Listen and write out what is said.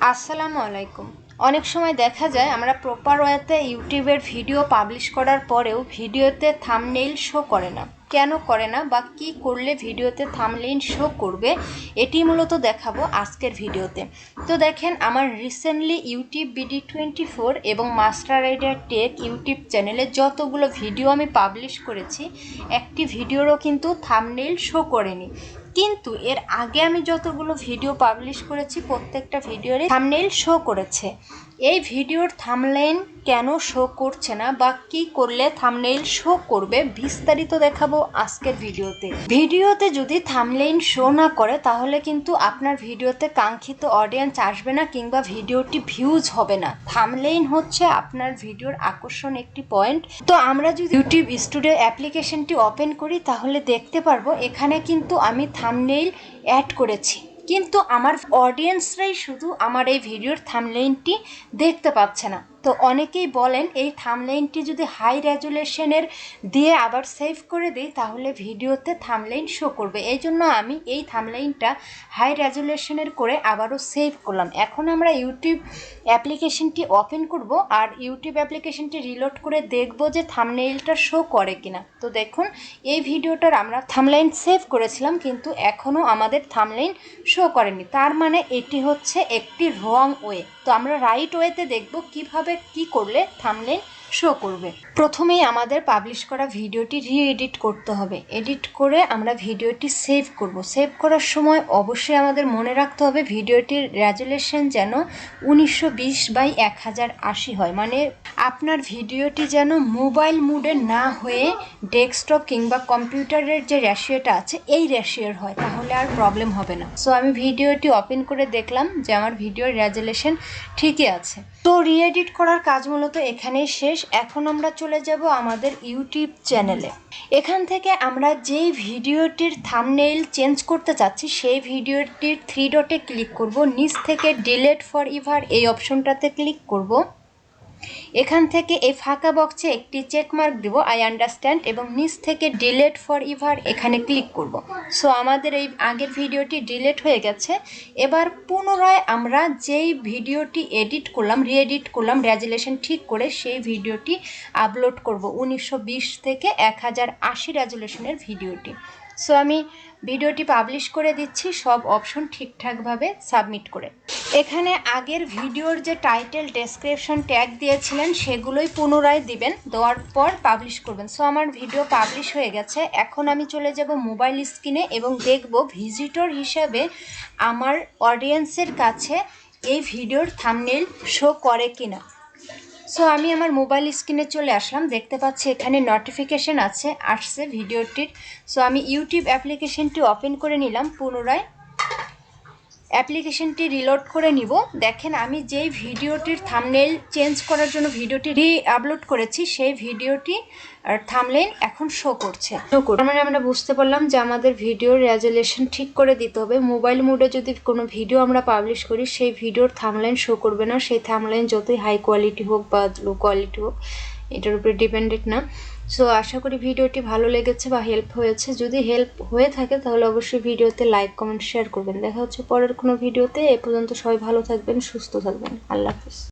আসসালামু আলাইকুম। অনেক সময় দেখা যায় আমরা প্রপার ওয়েতে ইউটিউবের ভিডিও পাবলিশ করার পরেও ভিডিওতে থাম্বনেইল শো করে না। কেন করে না বা কী করলে ভিডিওতে থাম্বনেইল শো করবে, এটি মূলত দেখাবো আজকের ভিডিওতে। তো দেখেন, আমার রিসেন্টলি ইউটিউব BD24 এবং মাস্টার আইডিয়া টেক ইউটিউব চ্যানেলে যতগুলো ভিডিও আমি পাবলিশ করেছি, একটি ভিডিওরও কিন্তু থাম্বনেইল শো করেনি। কিন্তু এর আগে আমি যতগুলো ভিডিও পাবলিশ করেছি প্রত্যেকটা ভিডিওরই থাম্বনেইল শো করেছে। এই ভিডিওর থাম্বনেইল কেন শো করছে না বা কি করলে থাম্বনেইল শো করবে বিস্তারিত দেখাবো আজকের ভিডিওতে যদি থাম্বনেইল শো না করে তাহলে কিন্তু আপনার ভিডিওতে কাঙ্ক্ষিত অডিয়েন্স আসবে না কিংবা ভিডিওটি ভিউজ হবে না। থাম্বনেইল হচ্ছে আপনার ভিডিওর আকর্ষণ একটি পয়েন্ট। তো আমরা যদি ইউটিউব স্টুডিও অ্যাপ্লিকেশনটি ওপেন করি তাহলে দেখতে পারবো এখানে কিন্তু আমি থাম্বনেইল অ্যাড করেছি, কিন্তু আমার অডিয়েন্সরাই শুধু আমার এই ভিডিওর থাম্বনেইলটি দেখতে পাচ্ছে না। তো অনেকেই বলেন এই থাম্বনেইলটি যদি হাই রেজুলেশনের দিয়ে আবার সেভ করে দিই তাহলে ভিডিওতে থাম্বনেইল শো করবে। এই জন্য আমি এই থাম্বনেইলটা হাই রেজুলেশনের করে আবারও সেভ করলাম। এখন আমরা ইউটিউব অ্যাপ্লিকেশনটি ওপেন করব আর ইউটিউব অ্যাপ্লিকেশনটি রিলোড করে দেখব যে থাম্বনেইলটা শো করে কিনা। তো দেখুন, এই ভিডিওটার আমরা থাম্বনেইল সেভ করেছিলাম কিন্তু এখনও আমাদের থাম্বনেইল শো করেনি। তার মানে এটি হচ্ছে একটি রং ওয়ে। তো আমরা রাইট ওয়েতে দেখব কিভাবে কি করলে থাম্বনেইল শো করবে। প্রথমেই আমাদের পাবলিশ করা ভিডিওটি এডিট করতে হবে। এডিট করে আমরা ভিডিওটি সেভ করব। সেভ করার সময় অবশ্যই আমাদের মনে রাখতে হবে ভিডিওটির রেজুলেশন যেন 1920x1080 হয়, মানে আপনার ভিডিওটি যেন মোবাইল মোডে না হয়ে ডেস্কটপ কিংবা কম্পিউটারের যে রেশিওটা আছে এই রেশিওর হয়, তাহলে আর প্রবলেম হবে না। সো আমি ভিডিওটি ওপেন করে দেখলাম যে আমার ভিডিওর রেজুলেশন ঠিকই আছে। তো রিএডিট করার কাজ মূলত এখানেই শেষ। এখন আমরা চলে যাব আমাদের ইউটিউব চ্যানেলে। এখান থেকে আমরা যেই ভিডিওটির থাম্বনেইল চেঞ্জ করতে চাচ্ছি সেই ভিডিওটির 3 ডটে ক্লিক করব, নিচ থেকে ডিলিট ফর এভার এই অপশনটাতে ক্লিক করব। এখান থেকে এই ফাঁকা বক্সে একটি চেকমার্ক দিব আই আন্ডারস্ট্যান্ড এবং নিচ থেকে ডিলিট ফর এভার এখানে ক্লিক করব। সো আমাদের এই আগের ভিডিওটি ডিলিট হয়ে গেছে। এবার পুনরায় আমরা যেই ভিডিওটি এডিট করলাম, রিএডিট করলাম রেজুলেশন ঠিক করে, সেই ভিডিওটি আপলোড করব 1920 থেকে 1080 রেজুলেশনের ভিডিওটি। সো আমি ভিডিওটি পাবলিশ করে দিচ্ছি সব অপশন ঠিকঠাকভাবে সাবমিট করে। এখানে আগের ভিডিওর যে টাইটেল ডেসক্রিপশন ট্যাগ দিয়েছিলেন সেগুলোই পুনরায় দিবেন, দেওয়ার পর পাবলিশ করবেন। সো আমার ভিডিও পাবলিশ হয়ে গেছে। এখন আমি চলে যাব মোবাইল স্ক্রিনে এবং দেখব ভিজিটর হিসাবে আমার অডিয়েন্সের কাছে এই ভিডিওর থাম্বনেইল শো করে কিনা। সো আমি আমার মোবাইল স্ক্রিনে চলে আসলাম, দেখতে পাচ্ছি এখানে নোটিফিকেশন আসছে ভিডিওটির। সো আমি ইউটিউব অ্যাপ্লিকেশনটি ওপেন করে নিলাম, পুনরায় অ্যাপ্লিকেশনটি রিলোড করে নিব। দেখেন, আমি যেই ভিডিওটির থাম্বনেইল চেঞ্জ করার জন্য ভিডিওটি আপলোড করেছি সেই ভিডিওটি আর থাম্বনেইল এখন শো করছে। মানে আমরা বুঝতে পারলাম যে আমাদের ভিডিওর রেজুলেশন ঠিক করে দিতে হবে। মোবাইল মোডে যদি কোনো ভিডিও আমরা পাবলিশ করি সেই ভিডিওর থাম্বনেইল শো করবে না। সেই থাম্বনেইল যতই হাই কোয়ালিটি হোক বা লো কোয়ালিটি হোক, এটার উপরে ডিপেন্ডেন্ট না। সো আশা করি ভিডিওটি ভালো লেগেছে বা হেল্প হয়েছে। যদি হেল্প হয়ে থাকে তাহলে অবশ্যই ভিডিওতে লাইক কমেন্ট শেয়ার করবেন। দেখা হচ্ছে পরের কোনো ভিডিওতে। এ পর্যন্ত সবাই ভালো থাকবেন, সুস্থ থাকবেন। আল্লাহ হাফেজ।